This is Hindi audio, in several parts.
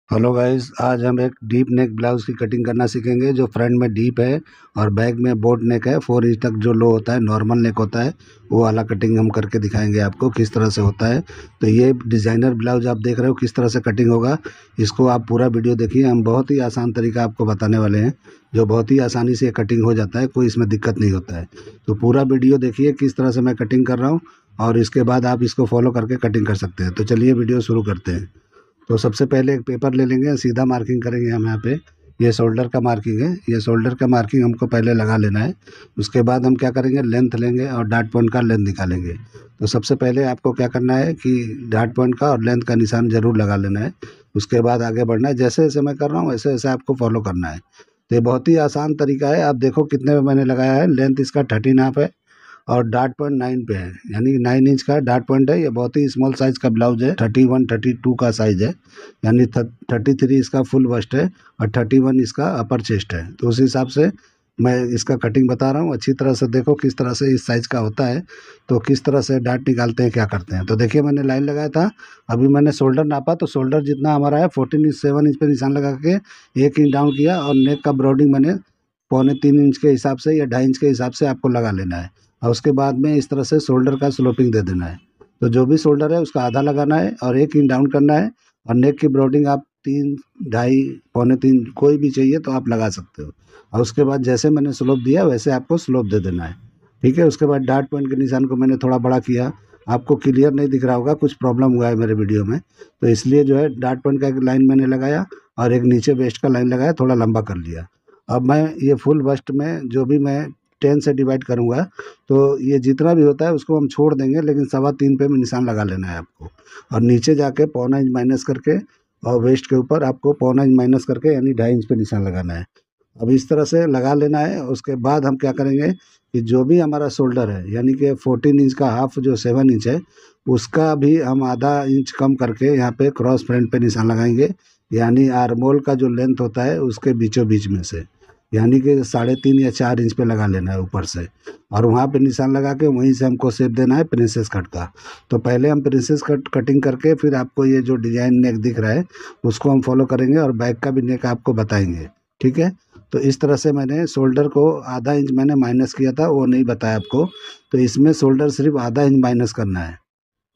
हेलो गाइस, आज हम एक डीप नेक ब्लाउज़ की कटिंग करना सीखेंगे जो फ्रंट में डीप है और बैक में बोट नेक है। 4 इंच तक जो लो होता है, नॉर्मल नेक होता है, वो वाला कटिंग हम करके दिखाएंगे आपको किस तरह से होता है। तो ये डिज़ाइनर ब्लाउज़ आप देख रहे हो किस तरह से कटिंग होगा, इसको आप पूरा वीडियो देखिए। हम बहुत ही आसान तरीका आपको बताने वाले हैं जो बहुत ही आसानी से कटिंग हो जाता है, कोई इसमें दिक्कत नहीं होता है। तो पूरा वीडियो देखिए किस तरह से मैं कटिंग कर रहा हूँ और इसके बाद आप इसको फॉलो करके कटिंग कर सकते हैं। तो चलिए वीडियो शुरू करते हैं। तो सबसे पहले एक पेपर ले लेंगे, सीधा मार्किंग करेंगे हम यहाँ पे। ये शोल्डर का मार्किंग है, ये शोल्डर का मार्किंग हमको पहले लगा लेना है। उसके बाद हम क्या करेंगे, लेंथ लेंगे और डार्ट पॉइंट का लेंथ निकालेंगे। तो सबसे पहले आपको क्या करना है कि डार्ट पॉइंट का और लेंथ का निशान ज़रूर लगा लेना है। उसके बाद आगे बढ़ना है, जैसे जैसे मैं कर रहा हूँ वैसे वैसे आपको फॉलो करना है। तो ये बहुत ही आसान तरीका है। आप देखो कितने में मैंने लगाया है। लेंथ इसका 13.5 है और डार्ट पॉइंट 9 पे है, यानी 9 इंच का डार्ट पॉइंट है। ये बहुत ही स्मॉल साइज़ का ब्लाउज है, 31 32 का साइज़ है, यानी 33 इसका फुल बस्ट है और 31 इसका अपर चेस्ट है। तो उस हिसाब से मैं इसका कटिंग बता रहा हूँ। अच्छी तरह से देखो किस तरह से इस साइज़ का होता है, तो किस तरह से डार्ट निकालते हैं, क्या करते हैं। तो देखिए मैंने लाइन लगाया था, अभी मैंने शोल्डर नापा तो शोल्डर जितना हमारा है 7 इंच पे निशान लगा के 1 इंच डाउन किया और नेक का ब्रॉडिंग मैंने 2.25 इंच के हिसाब से या 2.5 इंच के हिसाब से आपको लगा लेना है। और उसके बाद में इस तरह से शोल्डर का स्लोपिंग दे देना है। तो जो भी शोल्डर है उसका आधा लगाना है और 1 इंच डाउन करना है। और नेक की ब्रॉडिंग आप 3, ढाई, 2.25 कोई भी चाहिए तो आप लगा सकते हो। और उसके बाद जैसे मैंने स्लोप दिया वैसे आपको स्लोप दे देना है, ठीक है। उसके बाद डार्ट पॉइंट के निशान को मैंने थोड़ा बड़ा किया, आपको क्लियर नहीं दिख रहा होगा, कुछ प्रॉब्लम हुआ है मेरे वीडियो में, तो इसलिए जो है डार्ट पॉइंट का एक लाइन मैंने लगाया और एक नीचे वेस्ट का लाइन लगाया, थोड़ा लंबा कर लिया। अब मैं ये फुल बस्ट में जो भी मैं 10 से डिवाइड करूँगा, तो ये जितना भी होता है उसको हम छोड़ देंगे, लेकिन 3.25 पे निशान लगा लेना है आपको। और नीचे जाके 0.25 इंच माइनस करके और वेस्ट के ऊपर आपको 0.25 इंच माइनस करके यानी 2.5 इंच पे निशान लगाना है। अब इस तरह से लगा लेना है। उसके बाद हम क्या करेंगे कि जो भी हमारा शोल्डर है, यानी कि 14 इंच का हाफ जो 7 इंच है, उसका भी हम आधा इंच कम करके यहाँ पे क्रॉस फ्रंट पे निशान लगाएंगे, यानी आर्मोल का जो लेंथ होता है उसके बीचों बीच में से, यानी कि 3.5 या 4 इंच पे लगा लेना है ऊपर से। और वहाँ पे निशान लगा के वहीं से हमको शेप देना है प्रिंसेस कट का। तो पहले हम प्रिंसेस कट कटिंग करके फिर आपको ये जो डिजाइन नेक दिख रहा है उसको हम फॉलो करेंगे और बैक का भी नेक आपको बताएंगे, ठीक है। तो इस तरह से मैंने शोल्डर को आधा इंच मैंने माइनस किया था, वो नहीं बताया आपको। तो इसमें शोल्डर सिर्फ आधा इंच माइनस करना है।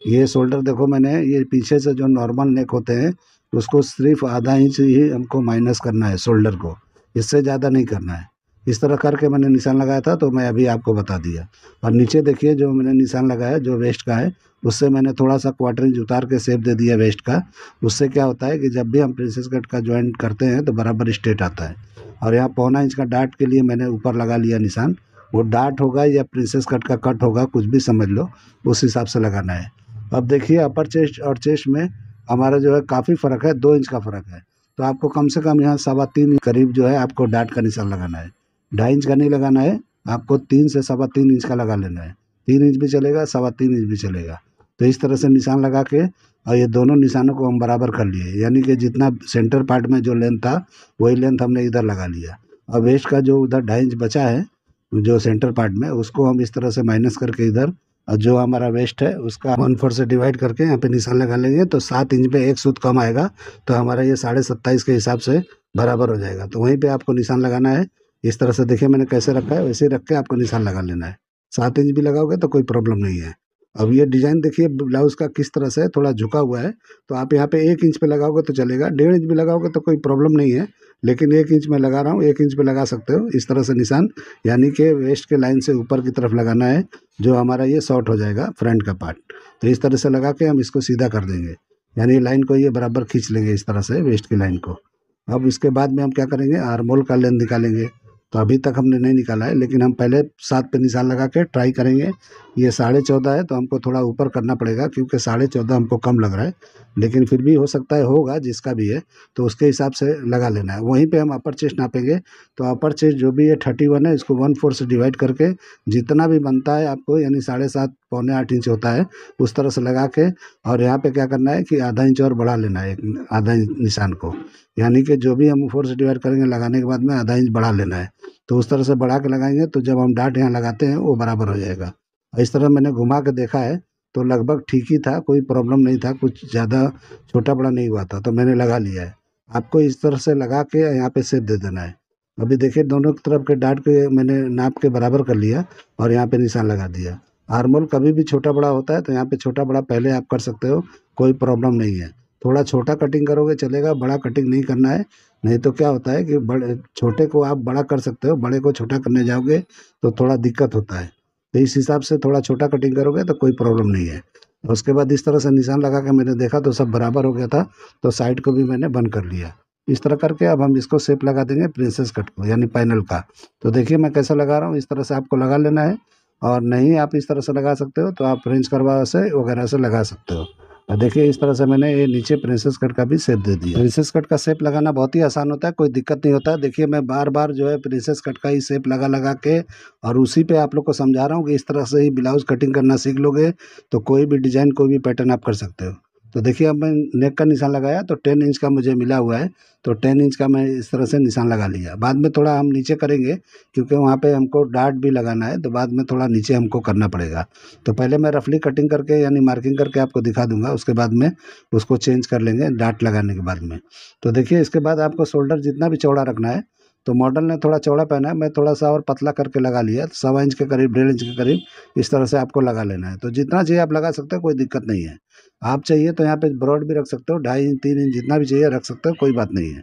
ये शोल्डर देखो, मैंने ये पीछे से जो नॉर्मल नेक होते हैं उसको सिर्फ आधा इंच ही हमको माइनस करना है शोल्डर को, इससे ज़्यादा नहीं करना है। इस तरह करके मैंने निशान लगाया था, तो मैं अभी आपको बता दिया। और नीचे देखिए जो मैंने निशान लगाया जो वेस्ट का है, उससे मैंने थोड़ा सा 1/4 इंच उतार के शेप दे दिया वेस्ट का। उससे क्या होता है कि जब भी हम प्रिंसेस कट का जॉइंट करते हैं तो बराबर स्ट्रेट आता है। और यहाँ 0.25 इंच का डार्ट के लिए मैंने ऊपर लगा लिया निशान। वो डार्ट होगा या प्रिंसेस कट का कट होगा, कुछ भी समझ लो, उस हिसाब से लगाना है। अब देखिए अपर चेस्ट और चेस्ट में हमारा जो है काफ़ी फ़र्क है, 2 इंच का फ़र्क है। तो आपको कम से कम यहाँ 3.25 करीब जो है आपको डार्ट का निशान लगाना है। 2.5 इंच का नहीं लगाना है, आपको 3 से 3.25 इंच का लगा लेना है। 3 इंच भी चलेगा, 3.25 इंच भी चलेगा। तो इस तरह से निशान लगा के और ये दोनों निशानों को हम बराबर कर लिए, यानी कि जितना सेंटर पार्ट में जो लेंथ था वही लेंथ हमने इधर लगा लिया। और वेस्ट का जो उधर 2.5 इंच बचा है जो सेंटर पार्ट में, उसको हम इस तरह से माइनस करके इधर, और जो हमारा वेस्ट है उसका 1/4 से डिवाइड करके यहाँ पे निशान लगा लेंगे। तो 7 इंच पे एक सूत कम आएगा, तो हमारा ये 27.5 के हिसाब से बराबर हो जाएगा। तो वहीं पे आपको निशान लगाना है। इस तरह से देखिए मैंने कैसे रखा है, वैसे ही रख के आपको निशान लगा लेना है। 7 इंच भी लगाओगे तो कोई प्रॉब्लम नहीं है। अब ये डिज़ाइन देखिए ब्लाउज़ का किस तरह से थोड़ा झुका हुआ है, तो आप यहाँ पे 1 इंच पे लगाओगे तो चलेगा, 1.5 इंच भी लगाओगे तो कोई प्रॉब्लम नहीं है। लेकिन 1 इंच में लगा रहा हूँ, 1 इंच पे लगा सकते हो इस तरह से निशान, यानी कि वेस्ट के लाइन से ऊपर की तरफ लगाना है, जो हमारा ये शॉर्ट हो जाएगा फ्रंट का पार्ट। तो इस तरह से लगा के हम इसको सीधा कर देंगे, यानी लाइन को ये बराबर खींच लेंगे इस तरह से वेस्ट की लाइन को। अब इसके बाद में हम क्या करेंगे, आर्मोल का लेंथ निकालेंगे। तो अभी तक हमने नहीं निकाला है, लेकिन हम पहले 7 पे निशान लगा के ट्राई करेंगे। ये 14.5 है तो हमको थोड़ा ऊपर करना पड़ेगा, क्योंकि 14.5 हमको कम लग रहा है, लेकिन फिर भी हो सकता है होगा जिसका भी है, तो उसके हिसाब से लगा लेना है। वहीं पे हम अपर चेस्ट नापेंगे। तो अपर चेस्ट जो भी है 31 है, इसको 1/4 से डिवाइड करके जितना भी बनता है आपको, यानी 7.5 पौने 8 इंच होता है, उस तरह से लगा के, और यहाँ पे क्या करना है कि आधा इंच और बढ़ा लेना है, आधा इंच निशान को, यानी कि जो भी हम 4 से डिवाइड करेंगे लगाने के बाद में आधा इंच बढ़ा लेना है। तो उस तरह से बढ़ा के लगाएंगे तो जब हम डार्ट यहाँ लगाते हैं वो बराबर हो जाएगा। इस तरह मैंने घुमा के देखा है तो लगभग ठीक ही था, कोई प्रॉब्लम नहीं था, कुछ ज़्यादा छोटा बड़ा नहीं हुआ था, तो मैंने लगा लिया है। आपको इस तरह से लगा के यहाँ पे शेप दे देना है। अभी देखिए दोनों तरफ के डाट के मैंने नाप के बराबर कर लिया और यहाँ पे निशान लगा दिया। आर्मोल कभी भी छोटा बड़ा होता है तो यहाँ पे छोटा बड़ा पहले आप कर सकते हो, कोई प्रॉब्लम नहीं है। थोड़ा छोटा कटिंग करोगे चलेगा, बड़ा कटिंग नहीं करना है। नहीं तो क्या होता है कि बड़े छोटे को आप बड़ा कर सकते हो, बड़े को छोटा करने जाओगे तो थोड़ा दिक्कत होता है। तो इस हिसाब से थोड़ा छोटा कटिंग करोगे तो कोई प्रॉब्लम नहीं है। और उसके बाद इस तरह से निशान लगा के मैंने देखा तो सब बराबर हो गया था, तो साइड को भी मैंने बंद कर लिया। इस तरह करके अब हम इसको शेप लगा देंगे प्रिंसेस कट को, यानी पैनल का। तो देखिए मैं कैसा लगा रहा हूँ, इस तरह से आपको लगा लेना है। और नहीं आप इस तरह से लगा सकते हो तो आप फ्रेंच करवा से वगैरह से लगा सकते हो। और देखिए इस तरह से मैंने ये नीचे प्रिंसेस कट का भी शेप दे दिया। प्रिंसेस कट का शेप लगाना बहुत ही आसान होता है, कोई दिक्कत नहीं होता है। देखिए मैं बार बार जो है प्रिंसेस कट का ही शेप लगा लगा के और उसी पे आप लोग को समझा रहा हूँ कि इस तरह से ही ब्लाउज कटिंग करना सीख लोगे तो कोई भी डिजाइन कोई भी पैटर्न आप कर सकते हो। तो देखिए अब मैं नेक का निशान लगाया तो 10 इंच का मुझे मिला हुआ है, तो 10 इंच का मैं इस तरह से निशान लगा लिया। बाद में थोड़ा हम नीचे करेंगे क्योंकि वहाँ पे हमको डार्ट भी लगाना है, तो बाद में थोड़ा नीचे हमको करना पड़ेगा। तो पहले मैं रफली कटिंग करके यानी मार्किंग करके आपको दिखा दूंगा, उसके बाद में उसको चेंज कर लेंगे डार्ट लगाने के बाद में। तो देखिए इसके बाद आपको शोल्डर जितना भी चौड़ा रखना है, तो मॉडल ने थोड़ा चौड़ा पहना है, मैं थोड़ा सा और पतला करके लगा लिया, 1.25 इंच के करीब, 1.5 इंच के करीब इस तरह से आपको लगा लेना है। तो जितना चाहिए आप लगा सकते हो, कोई दिक्कत नहीं है। आप चाहिए तो यहाँ पे ब्रॉड भी रख सकते हो, 2.5 इंच 3 इंच जितना भी चाहिए रख सकते हो, कोई बात नहीं है।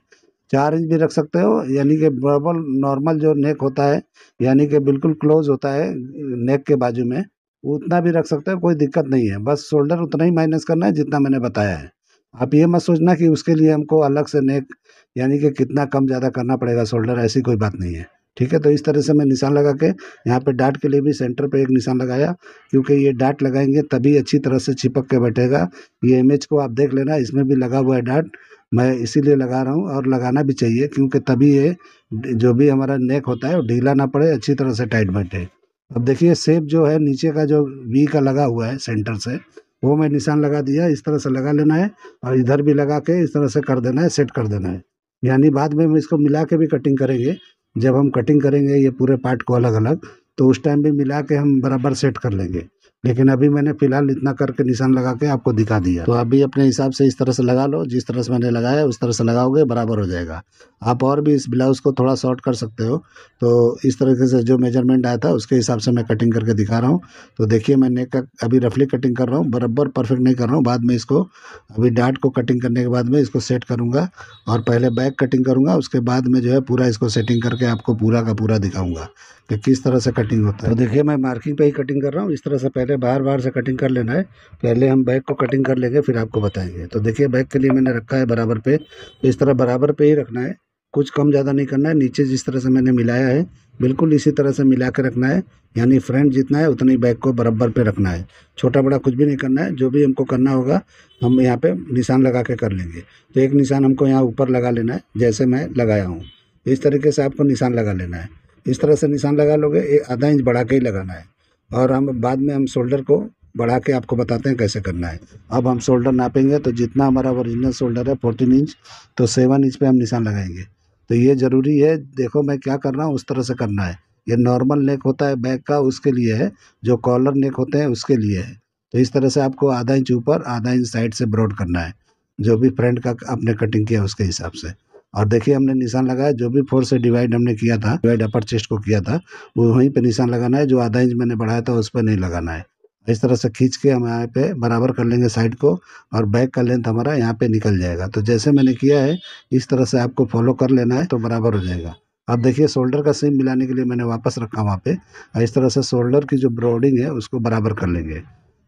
4 इंच भी रख सकते हो, यानी कि बराबर नॉर्मल जो नेक होता है, यानी कि बिल्कुल क्लोज होता है नेक के बाजू में, उतना भी रख सकते हो, कोई दिक्कत नहीं है। बस शोल्डर उतना ही माइनस करना है जितना मैंने बताया है। आप ये मत सोचना कि उसके लिए हमको अलग से नेक यानी कि कितना कम ज़्यादा करना पड़ेगा शोल्डर, ऐसी कोई बात नहीं है। ठीक है, तो इस तरह से मैं निशान लगा के यहाँ पे डाट के लिए भी सेंटर पे एक निशान लगाया, क्योंकि ये डाट लगाएंगे तभी अच्छी तरह से चिपक के बैठेगा। ये इमेज को आप देख लेना, इसमें भी लगा हुआ है डाट, मैं इसीलिए लगा रहा हूँ और लगाना भी चाहिए क्योंकि तभी ये जो भी हमारा नेक होता है वो ढीला ना पड़े, अच्छी तरह से टाइट बैठे। अब देखिए शेप जो है नीचे का जो वी का लगा हुआ है सेंटर से, वो मैं निशान लगा दिया, इस तरह से लगा लेना है और इधर भी लगा के इस तरह से कर देना है, सेट कर देना है। यानी बाद में हम इसको मिला के भी कटिंग करेंगे, जब हम कटिंग करेंगे ये पूरे पार्ट को अलग अलग, तो उस टाइम भी मिला के हम बराबर सेट कर लेंगे। लेकिन अभी मैंने फिलहाल इतना करके निशान लगा के आपको दिखा दिया, तो अभी अपने हिसाब से इस तरह से लगा लो, जिस तरह से मैंने लगाया उस तरह से लगाओगे बराबर हो जाएगा। आप और भी इस ब्लाउज को थोड़ा शॉर्ट कर सकते हो, तो इस तरीके से जो मेजरमेंट आया था उसके हिसाब से मैं कटिंग करके दिखा रहा हूँ। तो देखिए मैं नेक का अभी रफली कटिंग कर रहा हूँ, बराबर परफेक्ट नहीं कर रहा हूँ। बाद में इसको अभी डार्ट को कटिंग करने के बाद में इसको सेट करूँगा और पहले बैक कटिंग करूँगा, उसके बाद में जो है पूरा इसको सेटिंग करके आपको पूरा का पूरा दिखाऊंगा कि किस तरह से कटिंग होता है। तो देखिए मैं मार्किंग पे ही कटिंग कर रहा हूँ, इस तरह से पहले बाहर बाहर से कटिंग कर लेना है। पहले हम बैक को कटिंग कर लेंगे फिर आपको बताएंगे। तो देखिए बैक के लिए मैंने रखा है बराबर पे, तो इस तरह बराबर पे ही रखना है, कुछ कम ज़्यादा नहीं करना है। नीचे जिस तरह से मैंने मिलाया है बिल्कुल इसी तरह से मिला के रखना है, यानी फ्रंट जितना है उतनी बैक को बराबर पे रखना है, छोटा बड़ा कुछ भी नहीं करना है। जो भी हमको करना होगा हम यहाँ पे निशान लगा के कर लेंगे। तो एक निशान हमको यहाँ ऊपर लगा लेना है, जैसे मैं लगाया हूँ इस तरीके से आपको निशान लगा लेना है। इस तरह से निशान लगा लोगे, आधा इंच बढ़ा के ही लगाना है। और हम बाद में हम शोल्डर को बढ़ा के आपको बताते हैं कैसे करना है। अब हम शोल्डर नापेंगे तो जितना हमारा ओरिजिनल शोल्डर है 14 इंच, तो 7 इंच पे हम निशान लगाएंगे। तो ये ज़रूरी है, देखो मैं क्या कर रहा हूँ उस तरह से करना है। ये नॉर्मल नेक होता है बैक का, उसके लिए है, जो कॉलर नेक होते हैं उसके लिए है। तो इस तरह से आपको आधा इंच ऊपर आधा इंच साइड से ब्रॉड करना है, जो भी फ्रंट का आपने कटिंग किया उसके हिसाब से। और देखिए हमने निशान लगाया, जो भी 4 से डिवाइड हमने किया था, डिवाइड अपर चेस्ट को किया था, वो वहीं पे निशान लगाना है। जो आधा इंच मैंने बढ़ाया था उस पर नहीं लगाना है। इस तरह से खींच के हम यहाँ पे बराबर कर लेंगे साइड को, और बैक का लेंथ हमारा यहाँ पे निकल जाएगा। तो जैसे मैंने किया है इस तरह से आपको फॉलो कर लेना है, तो बराबर हो जाएगा। अब देखिए शोल्डर का सीम मिलाने के लिए मैंने वापस रखा वहाँ पे, और इस तरह से शोल्डर की जो ब्रॉडिंग है उसको बराबर कर लेंगे,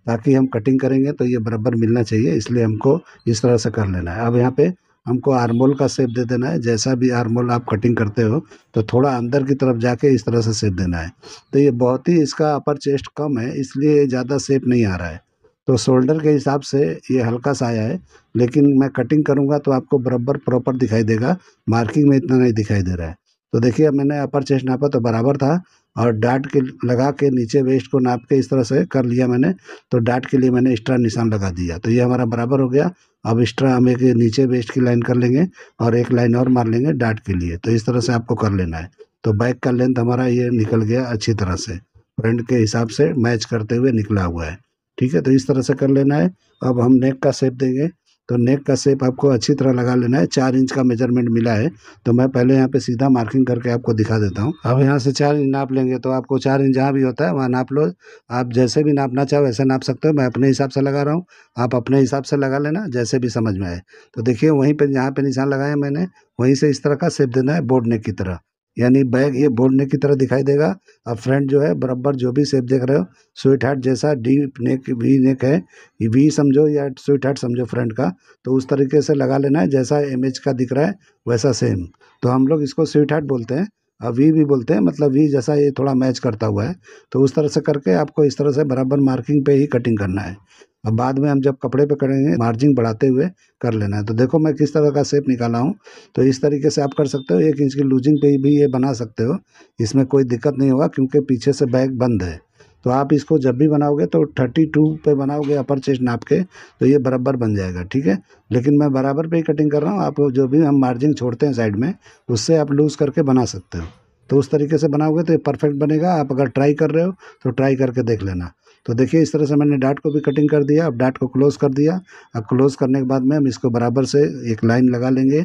ताकि हम कटिंग करेंगे तो ये बराबर मिलना चाहिए, इसलिए हमको इस तरह से कर लेना है। अब यहाँ पे हमको आर्मोल का शेप दे देना है, जैसा भी आर्मोल आप कटिंग करते हो तो थोड़ा अंदर की तरफ जाके इस तरह से शेप देना है। तो ये बहुत ही इसका अपर चेस्ट कम है, इसलिए ज़्यादा शेप नहीं आ रहा है। तो शोल्डर के हिसाब से ये हल्का सा आया है, लेकिन मैं कटिंग करूँगा तो आपको बराबर प्रॉपर दिखाई देगा, मार्किंग में इतना नहीं दिखाई दे रहा है। तो देखिए मैंने अपर चेस्ट नापा तो बराबर था, और डाट के लगा के नीचे वेस्ट को नाप के इस तरह से कर लिया मैंने। तो डाट के लिए मैंने एक्स्ट्रा निशान लगा दिया, तो ये हमारा बराबर हो गया। अब एक्स्ट्रा हम एक नीचे वेस्ट की लाइन कर लेंगे और एक लाइन और मार लेंगे डाट के लिए। तो इस तरह से आपको कर लेना है। तो बैक का लेंथ हमारा ये निकल गया अच्छी तरह से, फ्रंट के हिसाब से मैच करते हुए निकला हुआ है। ठीक है, तो इस तरह से कर लेना है। अब हम नेक का शेप देंगे, तो नेक का शेप आपको अच्छी तरह लगा लेना है। 4 इंच का मेजरमेंट मिला है, तो मैं पहले यहाँ पे सीधा मार्किंग करके आपको दिखा देता हूँ। अब यहाँ से 4 इंच नाप लेंगे, तो आपको 4 इंच जहाँ भी होता है वहाँ नाप लो। आप जैसे भी नापना चाहो वैसे नाप सकते हो, मैं अपने हिसाब से लगा रहा हूँ, आप अपने हिसाब से लगा लेना जैसे भी समझ में आए। तो देखिए वहीं पे जहाँ पे निशान लगाया मैंने, वहीं से इस तरह का शेप देना है बोर्ड नेक की तरह, यानी बैग ये बोर्ड नेक की तरह दिखाई देगा। अब फ्रंट जो है बराबर जो भी शेप देख रहे हो, स्वीट हार्ट जैसा डीप नेक वी नेक है, ये वी समझो या स्वीट हार्ट समझो फ्रंट का, तो उस तरीके से लगा लेना है जैसा इमेज का दिख रहा है वैसा सेम। तो हम लोग इसको स्वीट हार्ट बोलते हैं, अब वी भी बोलते हैं, मतलब वी जैसा ये थोड़ा मैच करता हुआ है। तो उस तरह से करके आपको इस तरह से बराबर मार्किंग पे ही कटिंग करना है। अब बाद में हम जब कपड़े पे करेंगे मार्जिन बढ़ाते हुए कर लेना है। तो देखो मैं किस तरह का शेप निकाला हूँ, तो इस तरीके से आप कर सकते हो। 1 इंच की लूजिंग पे भी ये बना सकते हो, इसमें कोई दिक्कत नहीं होगा क्योंकि पीछे से बैग बंद है। तो आप इसको जब भी बनाओगे तो 32 पे बनाओगे अपर चेस्ट नाप के, तो ये बराबर बन जाएगा, ठीक है। लेकिन मैं बराबर पे ही कटिंग कर रहा हूँ, आप जो भी हम मार्जिन छोड़ते हैं साइड में उससे आप लूज़ करके बना सकते हो। तो उस तरीके से बनाओगे तो ये परफेक्ट बनेगा। आप अगर ट्राई कर रहे हो तो ट्राई करके देख लेना। तो देखिए इस तरह से मैंने डार्ट को भी कटिंग कर दिया। अब डार्ट को क्लोज कर दिया। अब क्लोज करने के बाद में हम इसको बराबर से एक लाइन लगा लेंगे,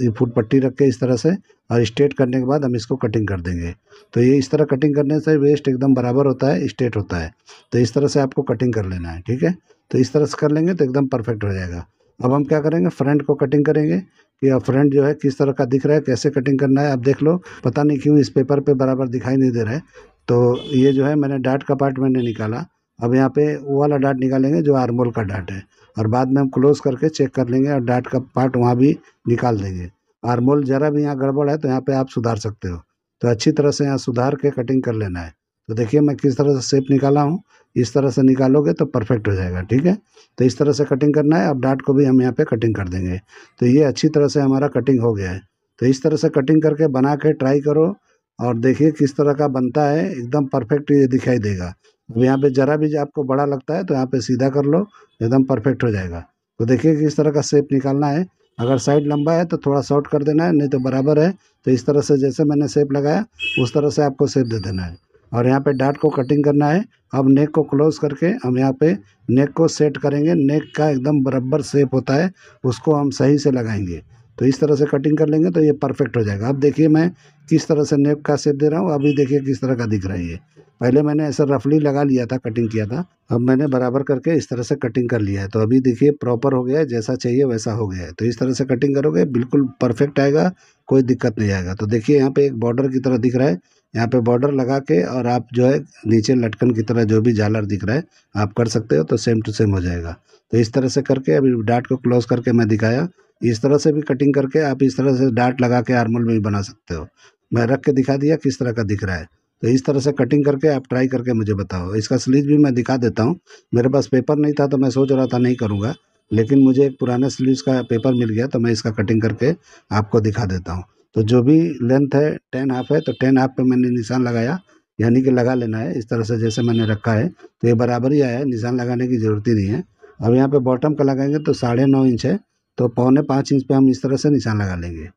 फुट पट्टी रख के इस तरह से, और स्ट्रेट करने के बाद हम इसको कटिंग कर देंगे। तो ये इस तरह कटिंग करने से वेस्ट एकदम बराबर होता है, स्ट्रेट होता है। तो इस तरह से आपको कटिंग कर लेना है, ठीक है। तो इस तरह से कर लेंगे तो एकदम परफेक्ट हो जाएगा। अब हम क्या करेंगे, फ्रंट को कटिंग करेंगे कि अब फ्रंट जो है किस तरह का दिख रहा है, कैसे कटिंग करना है। अब देख लो, पता नहीं क्यों इस पेपर पे बराबर दिखाई नहीं दे रहा है। तो ये जो है मैंने डार्ट का पार्ट मैंने निकाला। अब यहाँ पे वो वाला डार्ट निकालेंगे जो आर्मोल का डार्ट है, और बाद में हम क्लोज करके चेक कर लेंगे और डार्ट का पार्ट वहाँ भी निकाल देंगे। आर्मोल जरा भी यहाँ गड़बड़ है तो यहाँ पे आप सुधार सकते हो। तो अच्छी तरह से यहाँ सुधार के कटिंग कर लेना है। तो देखिए मैं किस तरह से शेप निकाला हूँ, इस तरह से निकालोगे तो परफेक्ट हो जाएगा, ठीक है। तो इस तरह से कटिंग करना है। अब डार्ट को भी हम यहाँ पे कटिंग कर देंगे। तो ये अच्छी तरह से हमारा कटिंग हो गया है। तो इस तरह से कटिंग करके बना के ट्राई करो और देखिए किस तरह का बनता है, एकदम परफेक्ट ये दिखाई देगा। अब यहाँ पे जरा भी आपको बड़ा लगता है तो यहाँ पे सीधा कर लो, एकदम परफेक्ट हो जाएगा। तो देखिए किस तरह का शेप निकालना है। अगर साइड लंबा है तो थोड़ा शॉर्ट कर देना है, नहीं तो बराबर है तो इस तरह से जैसे मैंने शेप लगाया उस तरह से आपको शेप दे देना है। और यहाँ पे डार्ट को कटिंग करना है। अब नेक को क्लोज करके हम यहाँ पे नेक को सेट करेंगे। नेक का एकदम बराबर शेप होता है, उसको हम सही से लगाएंगे। तो इस तरह से कटिंग कर लेंगे तो ये परफेक्ट हो जाएगा। अब देखिए मैं किस तरह से नेक का शेप दे रहा हूँ, अभी देखिए किस तरह का दिख रहा है ये। पहले मैंने ऐसा रफली लगा लिया था, कटिंग किया था, अब मैंने बराबर करके इस तरह से कटिंग कर लिया है। तो अभी देखिए प्रॉपर हो गया है, जैसा चाहिए वैसा हो गया है। तो इस तरह से कटिंग करोगे बिल्कुल परफेक्ट आएगा, कोई दिक्कत नहीं आएगा। तो देखिए यहाँ पे एक बॉर्डर की तरह दिख रहा है, यहाँ पे बॉर्डर लगा के और आप जो है नीचे लटकन की तरह जो भी झालर दिख रहा है आप कर सकते हो, तो सेम टू सेम हो जाएगा। तो इस तरह से करके अभी डार्ट को क्लोज करके मैं दिखाया। इस तरह से भी कटिंग करके आप इस तरह से डार्ट लगा के आर्मल में भी बना सकते हो। मैं रख के दिखा दिया किस तरह का दिख रहा है। तो इस तरह से कटिंग करके आप ट्राई करके मुझे बताओ। इसका स्लीव भी मैं दिखा देता हूँ। मेरे पास पेपर नहीं था तो मैं सोच रहा था नहीं करूँगा, लेकिन मुझे एक पुराने स्लीव्स का पेपर मिल गया तो मैं इसका कटिंग करके आपको दिखा देता हूँ। तो जो भी लेंथ है 10 हाफ है, तो 10 हाफ पे मैंने निशान लगाया, यानी कि लगा लेना है इस तरह से जैसे मैंने रखा है। तो ये बराबर ही आया है, निशान लगाने की ज़रूरत ही नहीं है। अब यहाँ पे बॉटम का लगाएंगे तो 9.5 इंच है, तो 4.25 इंच पे हम इस तरह से निशान लगा लेंगे,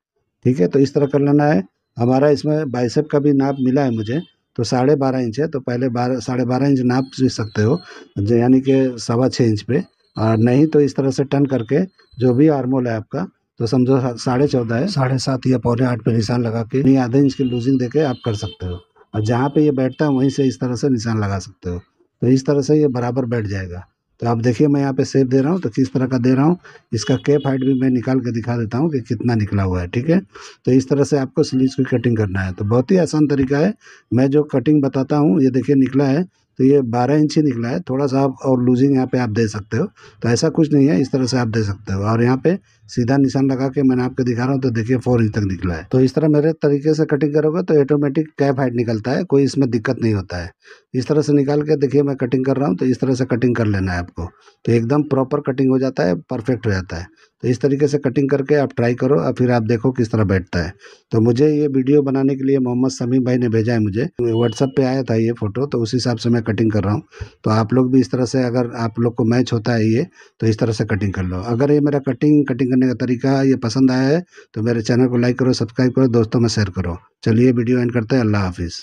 ठीक है। तो इस तरह कर लेना है। हमारा इसमें बाइसेप का भी नाप मिला है मुझे, तो 12.5 इंच है, तो पहले 12.5 इंच नाप सकते हो, यानी कि 6.25 इंच पे। और नहीं तो इस तरह से टर्न करके जो भी आर्मोल है आपका, तो समझो 14.5 है, 7.5 या 7.25 पे निशान लगा के नहीं, आधे इंच की लूजिंग देके आप कर सकते हो। और जहाँ पे ये बैठता है वहीं से इस तरह से निशान लगा सकते हो। तो इस तरह से ये बराबर बैठ जाएगा। तो आप देखिए मैं यहाँ पे शेप दे रहा हूँ तो किस तरह का दे रहा हूँ। इसका कैप हाइट भी मैं निकाल के दिखा देता हूँ कि कितना निकला हुआ है, ठीक है। तो इस तरह से आपको स्लीव्स की कटिंग करना है। तो बहुत ही आसान तरीका है, मैं जो कटिंग बताता हूँ ये देखिए निकला है, तो ये 12 इंच ही निकला है। थोड़ा सा आप और लूजिंग यहाँ पे आप दे सकते हो, तो ऐसा कुछ नहीं है, इस तरह से आप दे सकते हो। और यहाँ पे सीधा निशान लगा के मैंने आपको दिखा रहा हूँ, तो देखिए 4 इंच तक निकला है। तो इस तरह मेरे तरीके से कटिंग करोगे तो ऑटोमेटिक कैप हाइट निकलता है, कोई इसमें दिक्कत नहीं होता है। इस तरह से निकाल के देखिए मैं कटिंग कर रहा हूँ, तो इस तरह से कटिंग कर लेना है आपको, तो एकदम प्रॉपर कटिंग हो जाता है, परफेक्ट हो जाता है। तो इस तरीके से कटिंग करके आप ट्राई करो और फिर आप देखो किस तरह बैठता है। तो मुझे ये वीडियो बनाने के लिए मोहम्मद समीम भाई ने भेजा है, मुझे व्हाट्सएप पे आया था ये फ़ोटो, तो उस हिसाब से मैं कटिंग कर रहा हूँ। तो आप लोग भी इस तरह से, अगर आप लोग को मैच होता है ये, तो इस तरह से कटिंग कर लो। अगर ये मेरा कटिंग करने का तरीका ये पसंद आया है तो मेरे चैनल को लाइक करो, सब्सक्राइब करो, दोस्तों में शेयर करो। चलिए वीडियो एंड करते हैं। अल्लाह हाफिज़।